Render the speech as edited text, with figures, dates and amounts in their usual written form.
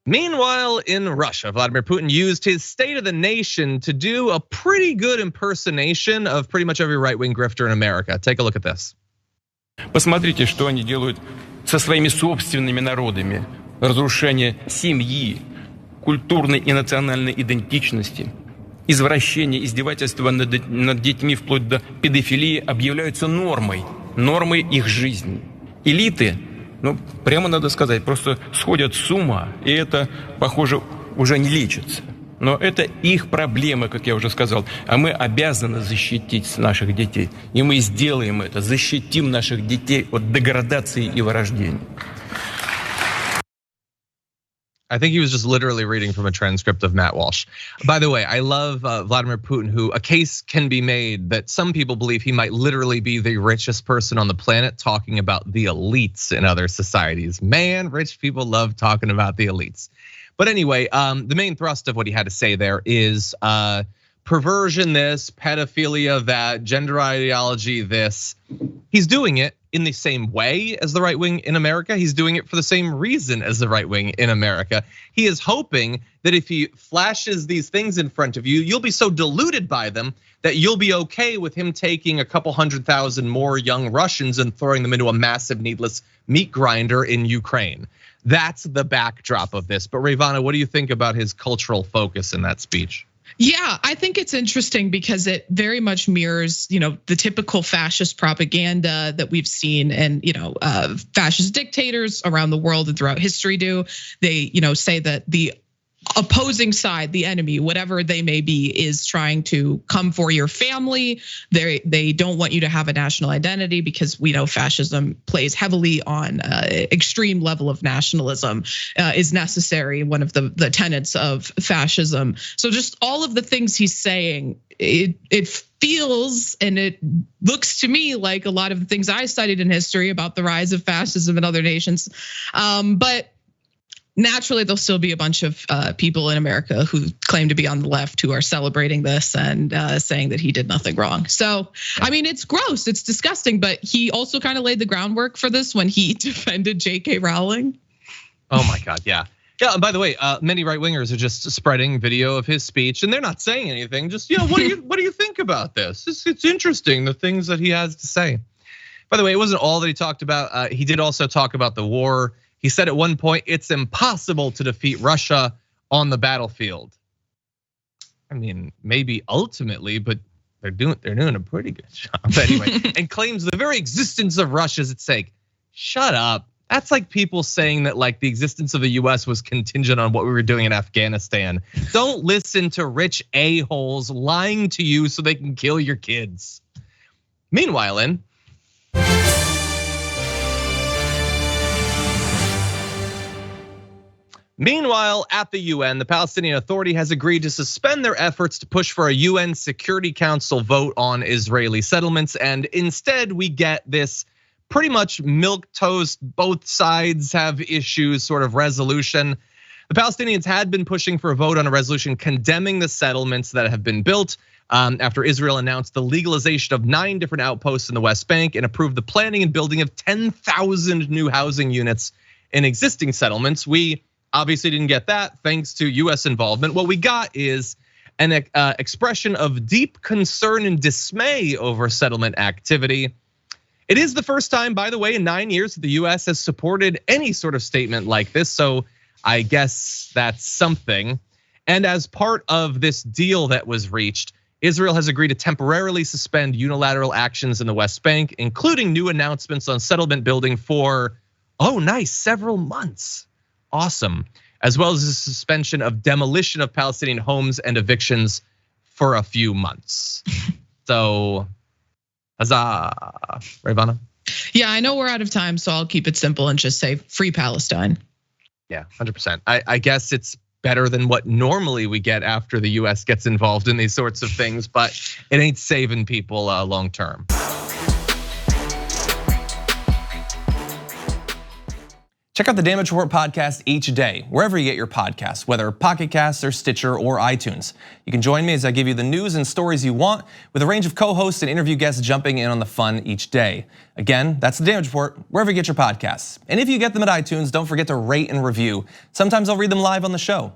Meanwhile, in Russia, Vladimir Putin used his State of the Nation to do a pretty good impersonation of pretty much every right-wing grifter in America. Take a look at this. Посмотрите, что они делают со своими собственными народами. Разрушение семьи, культурной и национальной идентичности, извращение, издевательства над детьми вплоть до педофилии объявляются нормой их жизни. Элиты, прямо надо сказать, просто сходят с ума, и это, похоже, уже не лечится. Но это их проблемы, как я уже сказал, а мы обязаны защитить наших детей. И мы сделаем это, защитим наших детей от деградации и вырождения. I think he was just literally reading from a transcript of Matt Walsh. By the way, I love Vladimir Putin, who a case can be made that some people believe he might literally be the richest person on the planet, talking about the elites in other societies. Man, rich people love talking about the elites. But anyway, the main thrust of what he had to say there is perversion this, pedophilia that, gender ideology this. He's doing it in the same way as the right wing in America. He's doing it for the same reason as the right wing in America. He is hoping that if he flashes these things in front of you, you'll be so deluded by them that you'll be okay with him taking a couple 100,000 more young Russians and throwing them into a massive needless meat grinder in Ukraine. That's the backdrop of this. But Rayyvana, what do you think about his cultural focus in that speech? Yeah, I think it's interesting because it very much mirrors, the typical fascist propaganda that we've seen, and fascist dictators around the world and throughout history do. They, say that the opposing side, the enemy, whatever they may be, is trying to come for your family. They don't want you to have a national identity because we know fascism plays heavily on extreme level of nationalism is necessary. One of the tenets of fascism. So just all of the things he's saying, it feels and it looks to me like a lot of the things I studied in history about the rise of fascism in other nations, but naturally, there'll still be a bunch of people in America who claim to be on the left who are celebrating this and saying that he did nothing wrong. So, I mean, it's gross, it's disgusting, but he also kind of laid the groundwork for this when he defended J.K. Rowling. Oh my God, yeah. Yeah, and by the way, many right wingers are just spreading video of his speech, and they're not saying anything. Just, what do you think about this? It's interesting, the things that he has to say. By the way, it wasn't all that he talked about. He did also talk about the war. He said at one point, it's impossible to defeat Russia on the battlefield. I mean, maybe ultimately, but they're doing a pretty good job anyway. And claims the very existence of Russia is at stake. Shut up. That's like people saying that like the existence of the US was contingent on what we were doing in Afghanistan. Don't listen to rich a-holes lying to you so they can kill your kids. Meanwhile, Meanwhile, at the UN, the Palestinian Authority has agreed to suspend their efforts to push for a UN Security Council vote on Israeli settlements. And instead, we get this pretty much milquetoast, both sides have issues sort of resolution. The Palestinians had been pushing for a vote on a resolution condemning the settlements that have been built after Israel announced the legalization of 9 different outposts in the West Bank and approved the planning and building of 10,000 new housing units in existing settlements. We obviously didn't get that thanks to US involvement. What we got is an expression of deep concern and dismay over settlement activity. It is the first time, by the way, in 9 years that the US has supported any sort of statement like this. So I guess that's something. And as part of this deal that was reached, Israel has agreed to temporarily suspend unilateral actions in the West Bank, including new announcements on settlement building for, several months. Awesome. As well as the suspension of demolition of Palestinian homes and evictions for a few months. So, huzzah, Rayyvana. Yeah, I know we're out of time, so I'll keep it simple and just say free Palestine. Yeah, 100%. I guess it's better than what normally we get after the US gets involved in these sorts of things, but it ain't saving people long term. Check out the Damage Report podcast each day, wherever you get your podcasts, whether Pocket Casts or Stitcher or iTunes. You can join me as I give you the news and stories you want, with a range of co-hosts and interview guests jumping in on the fun each day. Again, that's the Damage Report, wherever you get your podcasts. And if you get them at iTunes, don't forget to rate and review. Sometimes I'll read them live on the show.